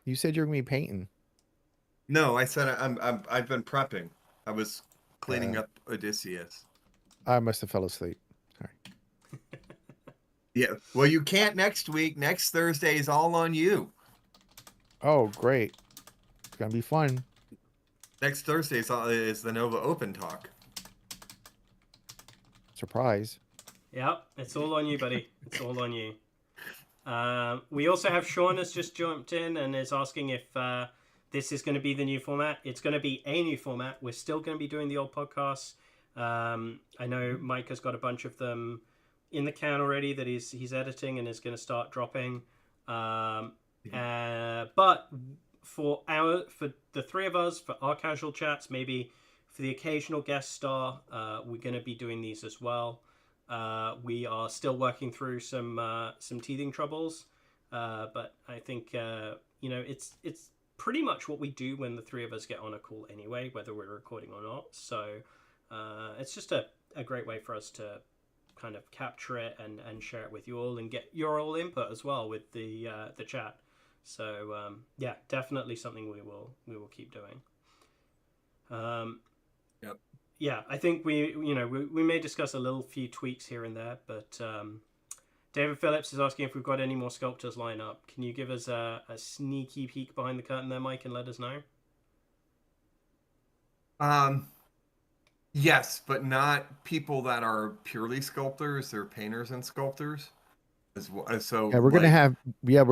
You said you were going to be painting. No, I said I've been prepping. I was cleaning up Odysseus. I must have fell asleep. Sorry. Yeah. Well, you can't next week. Next Thursday is all on you. Oh, great. It's going to be fun. Next Thursday is the Nova Open talk. Surprise. Yep, it's all on you, buddy. It's all on you. We also have Sean has just jumped in and is asking if this is going to be the new format. It's going to be a new format. We're still going to be doing the old podcasts. I know Mike has got a bunch of them in the can already that he's editing and is going to start dropping. But for the three of us, for our casual chats, maybe for the occasional guest star, we're going to be doing these as well. We are still working through some teething troubles, but I think it's pretty much what we do when the three of us get on a call anyway, whether we're recording or not. So it's just a great way for us to kind of capture it and share it with you all and get your all input as well with the chat. So yeah, definitely something we will keep doing. Yep. Yeah, I think we may discuss a few tweaks here and there, but David Phillips is asking if we've got any more sculptors lined up. Can you give us a sneaky peek behind the curtain there, Mike, and let us know? Yes, but not people that are purely sculptors. They're painters and sculptors as well. So Yeah, we're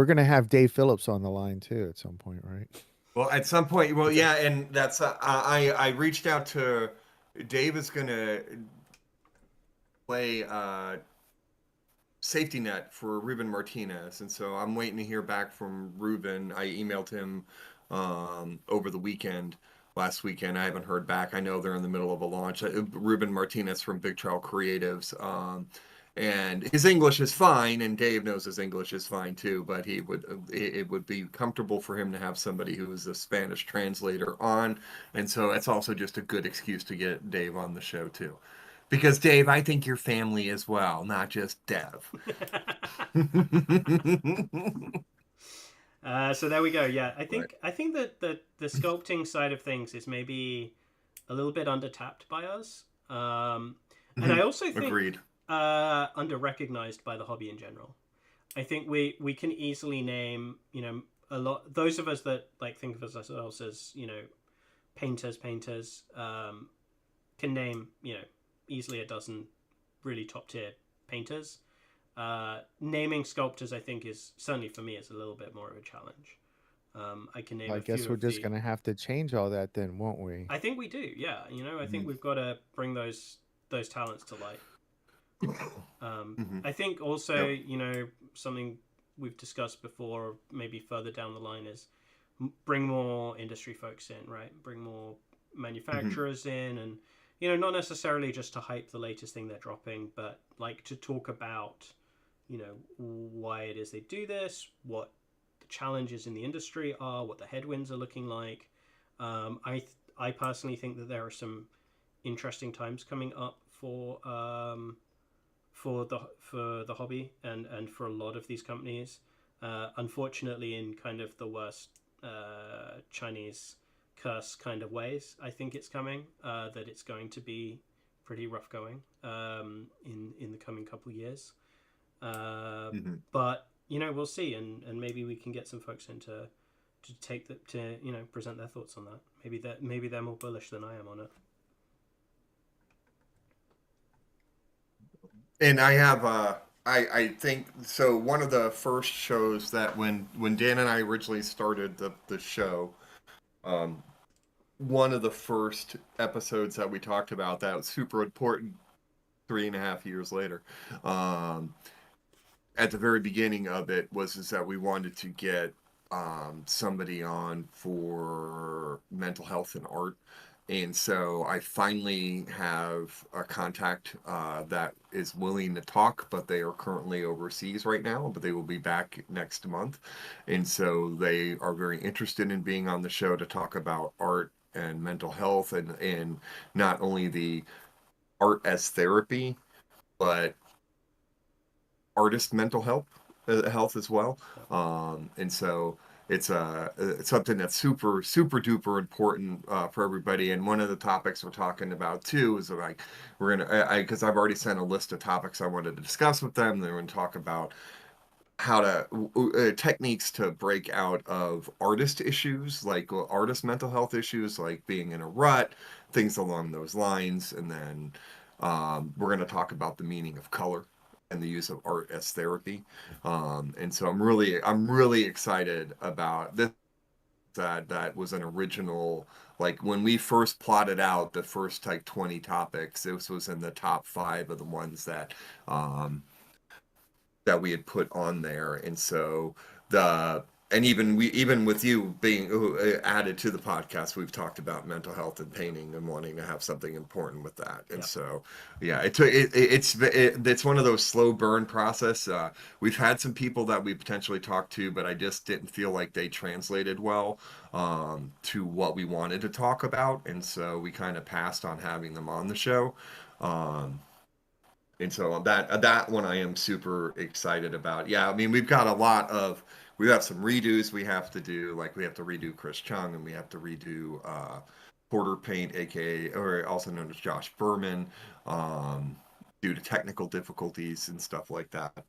gonna have Dave Phillips on the line too at some point, right? Well, at some point, well, yeah, and that's I reached out to Dave is gonna play safety net for Ruben Martinez, and so I'm waiting to hear back from Ruben. I emailed him over the weekend. Last weekend, I haven't heard back. I know they're in the middle of a launch. Ruben Martinez from Big Trail Creatives, and his English is fine, and Dave knows his English is fine too. But it would be comfortable for him to have somebody who is a Spanish translator on, and so it's also just a good excuse to get Dave on the show too. Because Dave, I think you're family as well, not just Dev. So there we go. Yeah, I think that the sculpting side of things is maybe a little bit undertapped by us, and I also think Agreed. Under recognized by the hobby in general. I think we can easily name a lot. Those of us that think of ourselves as painters can name easily a dozen really top tier painters. Naming sculptors, I think, is certainly for me is a little bit more of a challenge. I can name. I guess we're just gonna have to change all that then, won't we? I think we do. Yeah, I think we've got to bring those talents to light. I think also something we've discussed before, maybe further down the line, is bring more industry folks in, right? Bring more manufacturers in, and not necessarily just to hype the latest thing they're dropping, but to talk about why it is they do this, what the challenges in the industry are, what the headwinds are looking like. I personally think that there are some interesting times coming up for the hobby and for a lot of these companies. Unfortunately, in kind of the worst Chinese curse kind of ways, I think it's coming. That it's going to be pretty rough going in the coming couple of years. But we'll see, and maybe we can get some folks in to present their thoughts on that. Maybe they're more bullish than I am on it. And I have I think so. One of the first shows that when Dan and I originally started the show, one of the first episodes that we talked about that was super important 3.5 years later. At the very beginning of it is that we wanted to get somebody on for mental health and art. And so I finally have a contact that is willing to talk, but they are currently overseas right now, but they will be back next month. And so they are very interested in being on the show to talk about art and mental health and not only the art as therapy, but artist mental health as well. And so it's something that's super duper important for everybody. And one of the topics we're talking about too is like we're gonna because I've already sent a list of topics I wanted to discuss with them. They're going to talk about how to techniques to break out of artist issues, like artist mental health issues, like being in a rut, things along those lines. And then we're going to talk about the meaning of color and the use of art as therapy. And so I'm really excited about this. That was an original, like when we first plotted out the first like 20 topics, this was in the top 5 of the ones that we had put on there. And so the and even with you being added to the podcast, we've talked about mental health and painting and wanting to have something important with that. And so yeah, it's one of those slow burn process. We've had some people that we potentially talked to, but I just didn't feel like they translated well to what we wanted to talk about, and so we kind of passed on having them on the show. um, and so that one I am super excited about. Yeah, I mean we have some redos we have to do, like we have to redo Chris Chung, and we have to redo Porter Paint, aka or also known as Josh Berman, um, due to technical difficulties and stuff like that.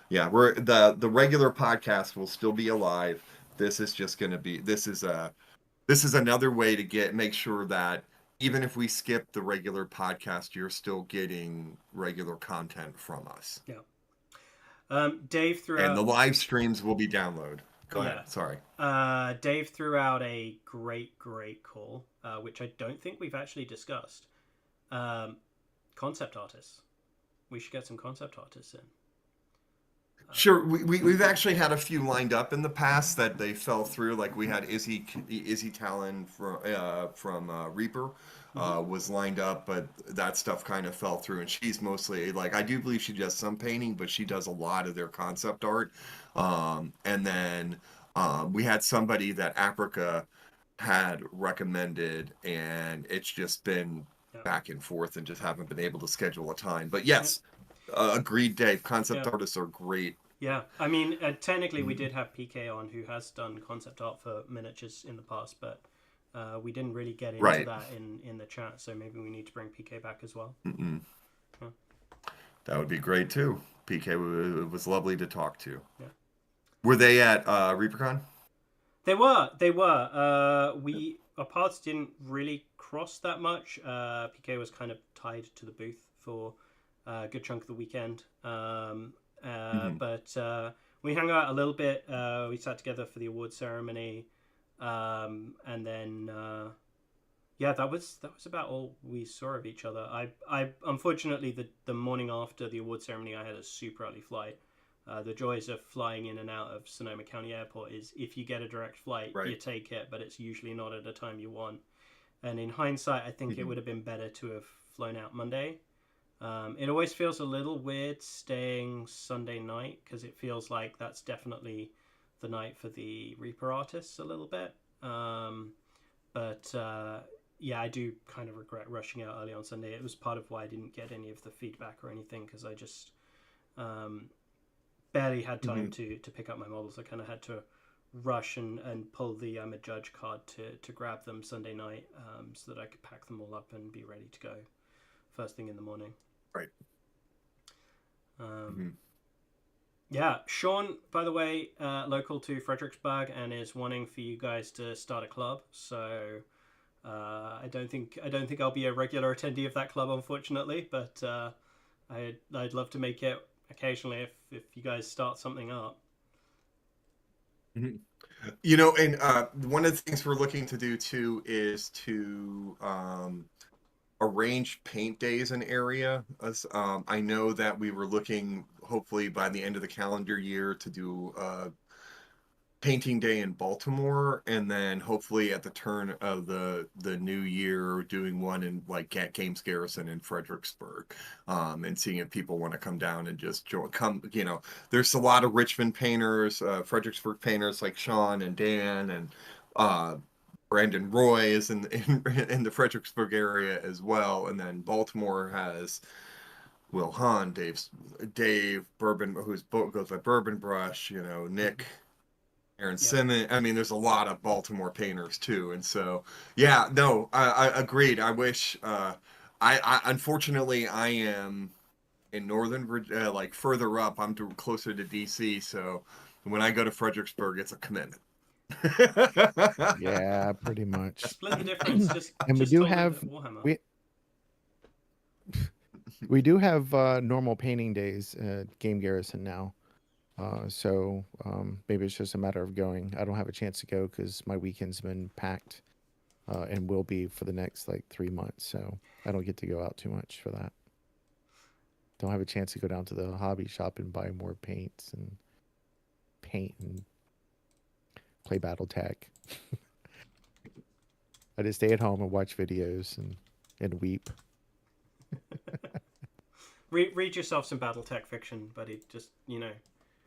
Yeah, we're the regular podcast will still be alive. This is just going to be this is another way to make sure that even if we skip the regular podcast, you're still getting regular content from us. Yeah. Dave threw And out. the live streams will be download. Go Yeah. ahead. Sorry. Dave threw out a great call, which I don't think we've actually discussed. Concept artists. We should get some concept artists in. Sure, we've actually had a few lined up in the past that they fell through. Like we had Izzy Talon from Reaper was lined up, but that stuff kind of fell through. And she's mostly like I do believe she does some painting, but she does a lot of their concept art. And then we had somebody that Africa had recommended, and it's just been back and forth, and just haven't been able to schedule a time. But yes. Agreed, Dave. Concept artists are great. Yeah, I mean, technically we did have PK on, who has done concept art for miniatures in the past, but we didn't really get into that in the chat, so maybe we need to bring PK back as well. Yeah. That would be great too. PK was lovely to talk to. Yeah. Were they at ReaperCon? They were. Our paths didn't really cross that much. PK was kind of tied to the booth for a good chunk of the weekend. But we hung out a little bit. We sat together for the award ceremony, and then that was about all we saw of each other. I unfortunately the morning after the award ceremony, I had a super early flight. The joys of flying in and out of Sonoma County Airport is if you get a direct flight, you take it, but it's usually not at a time you want. And in hindsight, I think it would have been better to have flown out Monday. It always feels a little weird staying Sunday night, because it feels like that's definitely the night for the Reaper artists a little bit. But I do kind of regret rushing out early on Sunday. It was part of why I didn't get any of the feedback or anything, because I just barely had time to pick up my models. I kind of had to rush and pull the I'm a judge card to grab them Sunday night, so that I could pack them all up and be ready to go first thing in the morning. Right. Yeah, Sean, by the way, local to Fredericksburg, and is wanting for you guys to start a club. So I don't think I'll be a regular attendee of that club, unfortunately. But I'd love to make it occasionally if you guys start something up. You know, and one of the things we're looking to do too is to arrange paint days in area. I know that we were looking, hopefully by the end of the calendar year, to do painting day in Baltimore, and then hopefully at the turn of the new year doing one in like Games Garrison in Fredericksburg, and seeing if people want to come down and just there's a lot of Richmond painters, Fredericksburg painters like Sean and Dan and Brandon Roy is in the Fredericksburg area as well, and then Baltimore has Will Hahn, Dave Bourbon, goes by Bourbon Brush, Nick Aaron Yeah. Simmons. I mean, there's a lot of Baltimore painters too, and so yeah, no, I agreed. I wish. I unfortunately I am in northern Virginia, like further up. I'm closer to DC, so when I go to Fredericksburg, it's a commitment. Yeah, pretty much. Split the difference. Just And we just do told him have that Warhammer. we do have normal painting days at Game Garrison now. So maybe it's just a matter of going. I don't have a chance to go because my weekend's been packed and will be for the next like 3 months. So I don't get to go out too much for that. Don't have a chance to go down to the hobby shop and buy more paints and paint and play battle tag. I just stay at home and watch videos and weep. Read yourself some BattleTech fiction, buddy. Just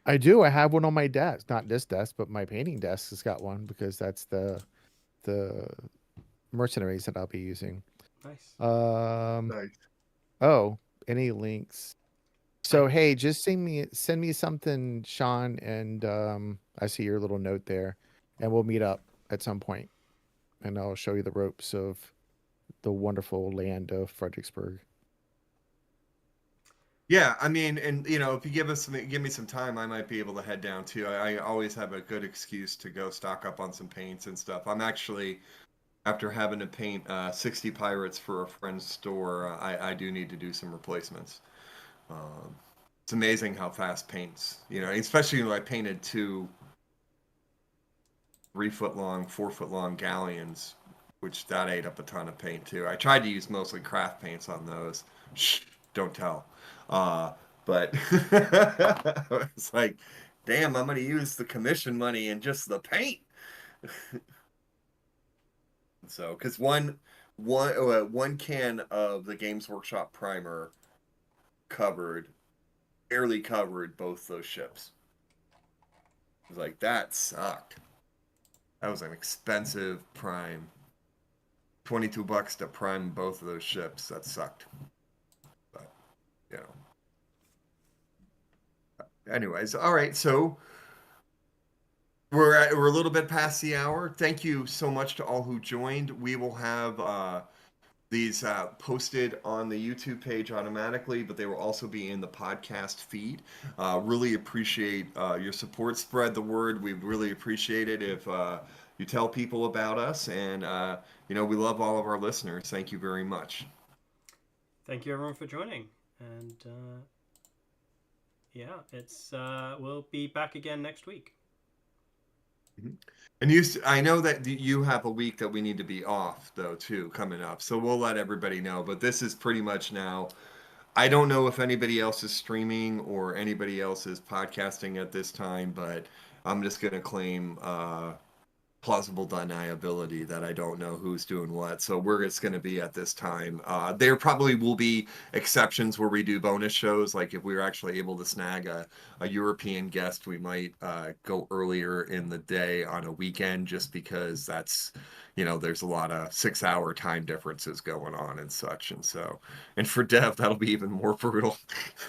I do. I have one on my desk. Not this desk, but my painting desk has got one because that's the mercenaries that I'll be using. Nice. Nice. Oh, any links? So hey, just send me something, Sean, and I see your little note there, and we'll meet up at some point, and I'll show you the ropes of the wonderful land of Fredericksburg. Yeah, I mean, and if you give me some time, I might be able to head down too. I always have a good excuse to go stock up on some paints and stuff. I'm actually, after having to paint 60 pirates for a friend's store, I do need to do some replacements. It's amazing how fast paints, especially when I painted 2 3-foot long, 4-foot long galleons, which that ate up a ton of paint too. I tried to use mostly craft paints on those. Shh, don't tell. But it's like, damn, I'm gonna use the commission money and just the paint. So, because one can of the Games Workshop primer barely covered both those ships. It was like, that sucked. That was an expensive prime. $22 to prime both of those ships. That sucked. But, anyways, all right. So we're a little bit past the hour. Thank you so much to all who joined. We will have these posted on the YouTube page automatically, but they will also be in the podcast feed. Really appreciate your support. Spread the word. We really appreciate it if you tell people about us. And, we love all of our listeners. Thank you very much. Thank you, everyone, for joining. And, we'll be back again next week. Mm-hmm. And I know that you have a week that we need to be off, though, too, coming up. So we'll let everybody know. But this is pretty much now. I don't know if anybody else is streaming or anybody else is podcasting at this time, but I'm just going to claim plausible deniability that I don't know who's doing what. So we're just going to be at this time. There probably will be exceptions where we do bonus shows. Like if we were actually able to snag a European guest, we might go earlier in the day on a weekend just because that's, there's a lot of 6-hour time differences going on and such. And so, and for Dev, that'll be even more brutal.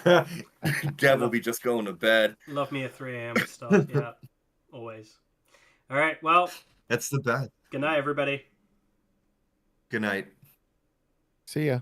Dev will be just going to bed. Love me a 3 a.m. start. Yeah, always. All right, well. That's the best. Good night, everybody. Good night. See ya.